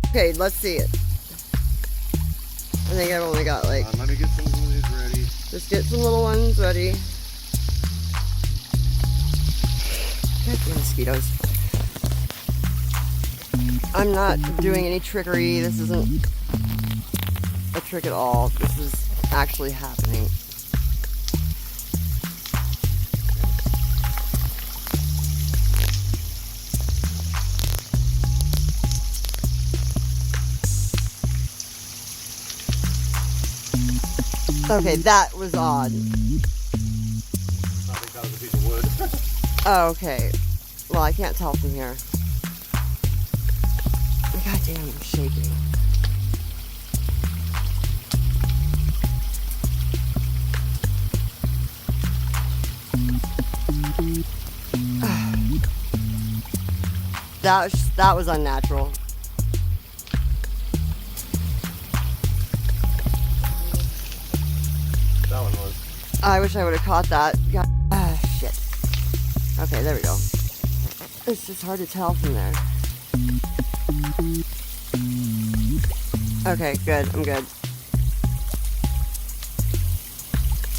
Okay, let's see it. I think I've only got like... let me get some of these ready. Just get some little ones ready. Goddamn mosquitoes. I'm not doing any trickery. This isn't a trick at all. This is actually happening. Okay, that was odd. I think that was a piece of wood. Oh, okay. Well, I can't tell from here. God damn, I'm shaking. That was unnatural. That one was. I wish I would have caught that. God, shit. Okay, there we go. It's just hard to tell from there. Okay, good. I'm good.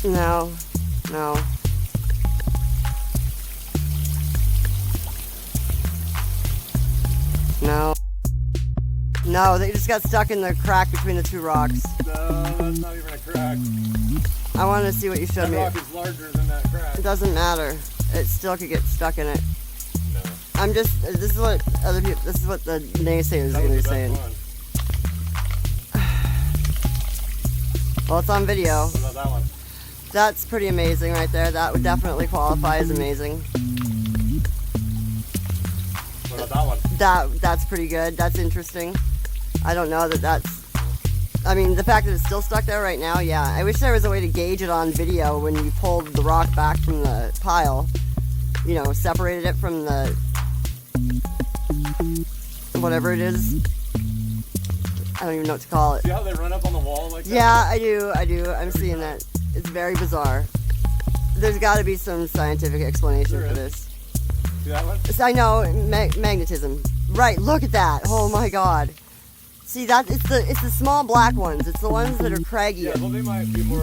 No. No. No. No, they just got stuck in the crack between the two rocks. No, that's not even a crack. I wanted to see what you showed me. That rock is larger than that crack. It doesn't matter. It still could get stuck in it. No. I'm just, this is what other people, this is what the naysayers are going to be saying. Well, it's on video. What about that one? That's pretty amazing right there. That would definitely qualify as amazing. What about that one? That's pretty good. That's interesting. I don't know that that's... I mean, the fact that it's still stuck there right now, yeah. I wish there was a way to gauge it on video when you pulled the rock back from the pile. You know, separated it from the... whatever it is. I don't even know what to call it. See how they run up on the wall like that? Yeah, I do. I'm seeing that. It's very bizarre. There's got to be some scientific explanation for this. See that one? So I know, magnetism. Right, look at that. Oh my god. See, that it's the small black ones. It's the ones that are craggy. Yeah, well, they might be more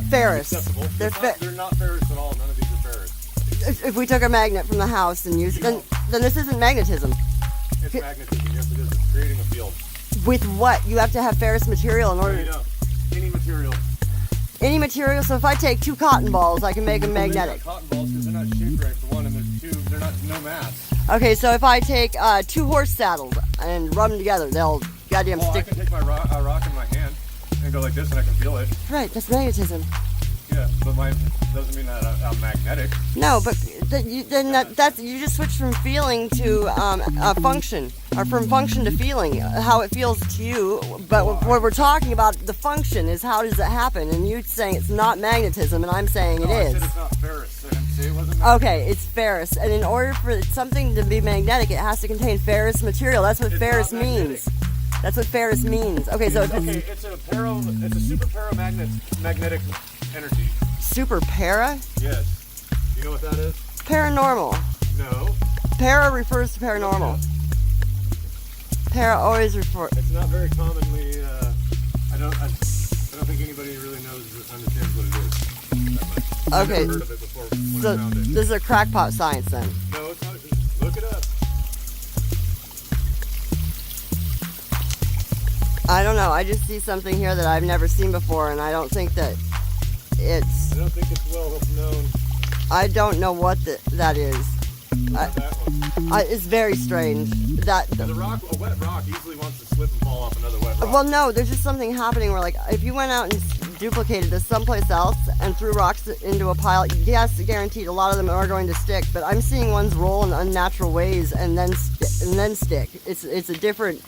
ferrous. acceptable. They're not ferrous at all. None of these are ferrous. If we took a magnet from the house and used it, then this isn't magnetism. It's magnetism. Yes, it is. It's creating a field. With what? You have to have ferrous material in order. No, you don't. Any material. Any material. So if I take 2 cotton balls, I can make them magnetic. Cotton balls because they're not shaped right for one, and there's 2. They're not no mass. Okay, so if I take 2 horse saddles and rub them together, they'll goddamn stick. I can take my rock in my hand and go like this, and I can feel it. Right, that's magnetism. Yeah, but mine doesn't mean that I'm magnetic. No, but you just switch from feeling to function, or from function to feeling, how it feels to you. But what we're talking about, the function is how does it happen, and you're saying it's not magnetism, and I'm saying it is. I said it's not ferrous. I didn't say it wasn't magnetic. Okay, it's ferrous, and in order for something to be magnetic, it has to contain ferrous material. That's what ferrous means. That's what ferrous means. Okay, so it's a super paramagnetic energy. Super para? Yes. You know what that is? Paranormal. No. Para refers to paranormal. Para always refers. It's not very commonly. I don't think anybody really understands what it is. I've Okay. never heard of it before when So I found it. this is a crackpot science then. No, it's not. Look it up. I don't know. I just see something here that I've never seen before, and I don't think that it's. I don't think it's well known. I don't know what that is. Not that one. It's very strange. A wet rock easily wants to slip and fall off another wet rock. Well, no, there's just something happening where, like, if you went out and duplicated this someplace else and threw rocks into a pile, yes, guaranteed, a lot of them are going to stick. But I'm seeing ones roll in unnatural ways and then stick. It's a different.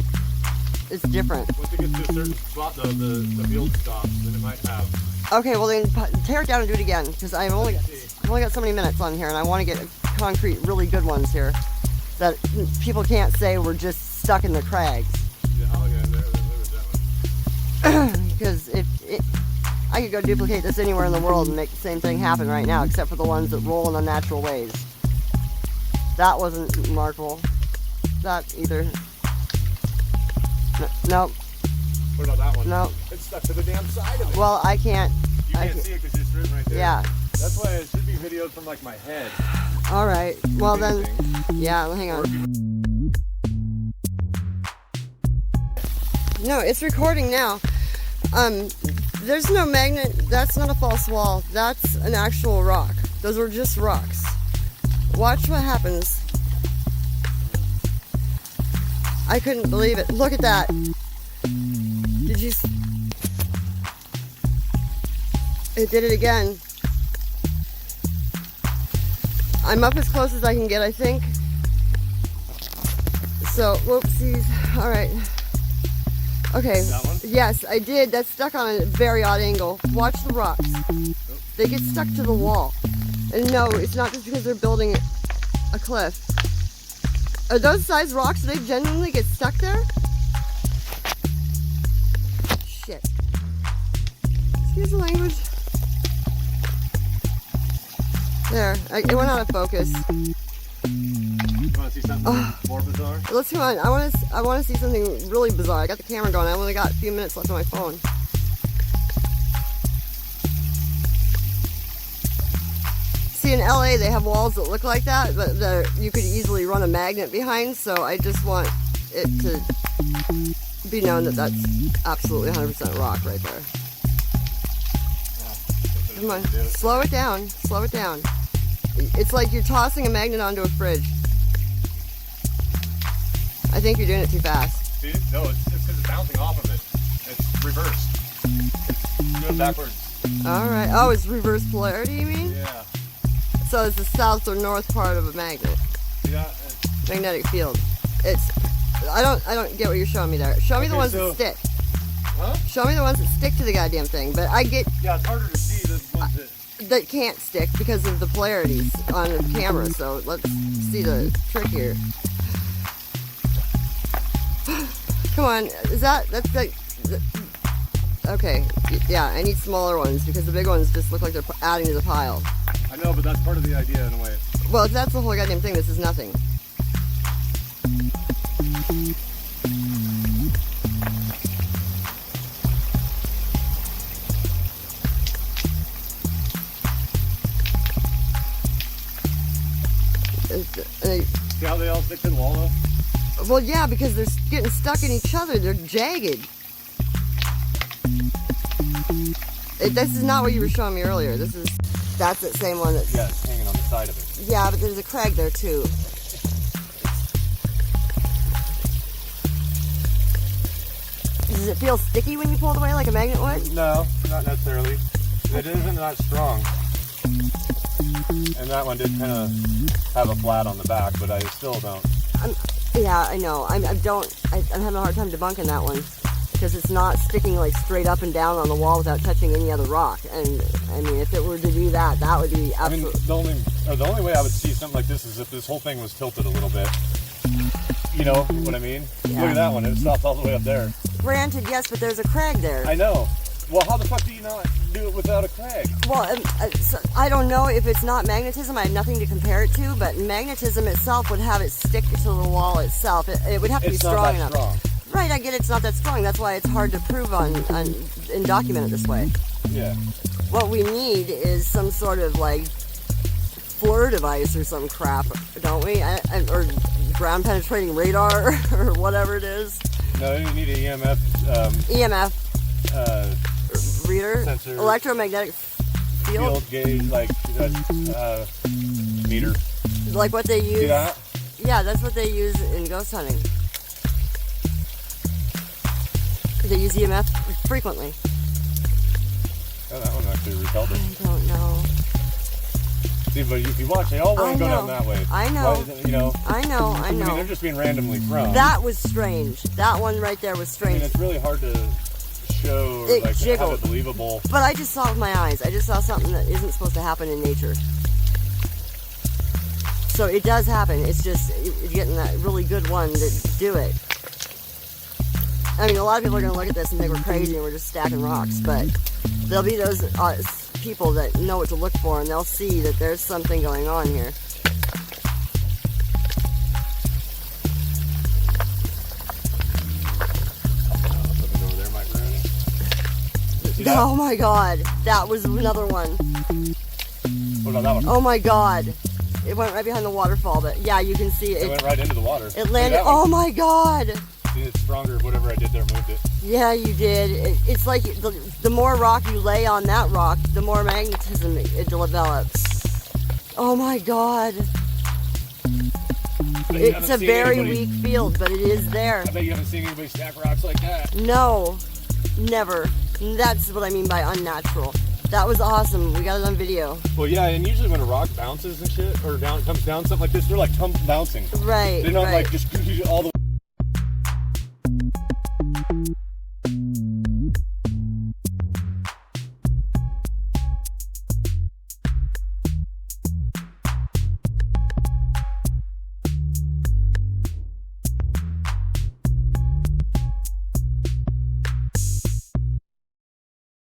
It's different. Once it gets to a certain spot, though, the field stops, and it might have. Okay, well then tear it down and do it again, because I've only got so many minutes on here, and I want to get concrete, really good ones here that people can't say we're just stuck in the crags. Yeah, there was that one. Because I could go duplicate this anywhere in the world and make the same thing happen right now, except for the ones that roll in unnatural ways. That wasn't remarkable. That either. Nope. What about that one? Nope. It's stuck to the damn side of it. Well, I can't. You can't see it because you're sitting right there. Yeah. That's why it should be videoed from like my head. All right. Well then, yeah. Hang on. No, it's recording now. There's no magnet. That's not a false wall. That's an actual rock. Those are just rocks. Watch what happens. I couldn't believe it. Look at that. Did you? It did it again. I'm up as close as I can get, I think. So, whoopsies. All right. Okay. That one? Yes, I did. That's stuck on a very odd angle. Watch the rocks. They get stuck to the wall. And no, it's not just because they're building a cliff. Are those size rocks? Do they genuinely get stuck there? Shit. Excuse the language. There, it went out of focus. You want to see something more bizarre? Let's come on. I want to see something really bizarre. I got the camera going. I only got a few minutes left on my phone. See, in LA they have walls that look like that, but you could easily run a magnet behind. So I just want it to be known that that's absolutely 100% rock right there. Come on, slow it down. Slow it down. It's like you're tossing a magnet onto a fridge. I think you're doing it too fast. See? No, it's because it's bouncing off of it. It's reversed. It's going backwards. Alright. Oh, it's reverse polarity, you mean? Yeah. So it's the south or north part of a magnet. Yeah. Magnetic field. It's... I don't get what you're showing me there. Show me the ones that stick. Huh? Show me the ones that stick to the goddamn thing. But I get... Yeah, it's harder to see the ones that can't stick because of the polarities on the camera. So let's see the trick here. Come on, that's like, okay, yeah, I need smaller ones because the big ones just look like they're adding to the pile. I know, but that's part of the idea in a way. Well, if that's the whole goddamn thing, this is nothing. See how they all stick to the wall though? Well, yeah, because they're getting stuck in each other. They're jagged. This is not what you were showing me earlier. That's that same one that's... Yeah, it's hanging on the side of it. Yeah, but there's a crag there too. Does it feel sticky when you pull it away like a magnet would? No, not necessarily. It isn't that strong. And that one did kind of have a flat on the back, but I still don't. Yeah, I know. I'm having a hard time debunking that one because it's not sticking like straight up and down on the wall without touching any other rock. And I mean, if it were to do that, that would be absolutely. I mean, the only way I would see something like this is if this whole thing was tilted a little bit. You know what I mean? Yeah. Look at that one. It stopped all the way up there. Granted, yes, but there's a crag there. I know. Well, how the fuck do you not do it without a crag? Well, so I don't know if it's not magnetism. I have nothing to compare it to, but magnetism itself would have it stick to the wall itself. It would have to be strong enough. Strong. Right, I get it's not that strong. That's why it's hard to prove and document it this way. Yeah. What we need is some sort of like FLIR device or some crap, don't we? Or ground penetrating radar or whatever it is. No, you need an EMF. Reader, sensor, electromagnetic field gauge, like meter. Like what they use. See that? Yeah, that's what they use in ghost hunting. They use EMF frequently. Oh, that one actually repelled it. I don't know. See, but if you watch, they all want to go down that way. I know. But, you know. I know. I mean, they're just being randomly thrown. That was strange. That one right there was strange. I mean, it's really hard to show or like have it believable. But I just saw it with my eyes. I just saw something that isn't supposed to happen in nature. So it does happen. It's just getting that really good one to do it. I mean, a lot of people are going to look at this and think we're crazy and we're just stacking rocks, but there'll be those people that know what to look for and they'll see that there's something going on here. See that? Oh my god, that was another one. What about that one? Oh my god. It went right behind the waterfall, but yeah, you can see It it. went right into the water. It landed. Oh my god. See, it's stronger. Whatever I did there moved it. Yeah, you did. It's like the more rock you lay on that rock, the more magnetism it develops. Oh my god. It's a very weak field, but it is there. I bet you haven't seen anybody stack rocks like that. No, never. That's what I mean by unnatural. That was awesome. We got it on video. Well, yeah, and usually when a rock bounces and shit, or comes down something like this, they're like bouncing. Right. They don't right. like just all the way.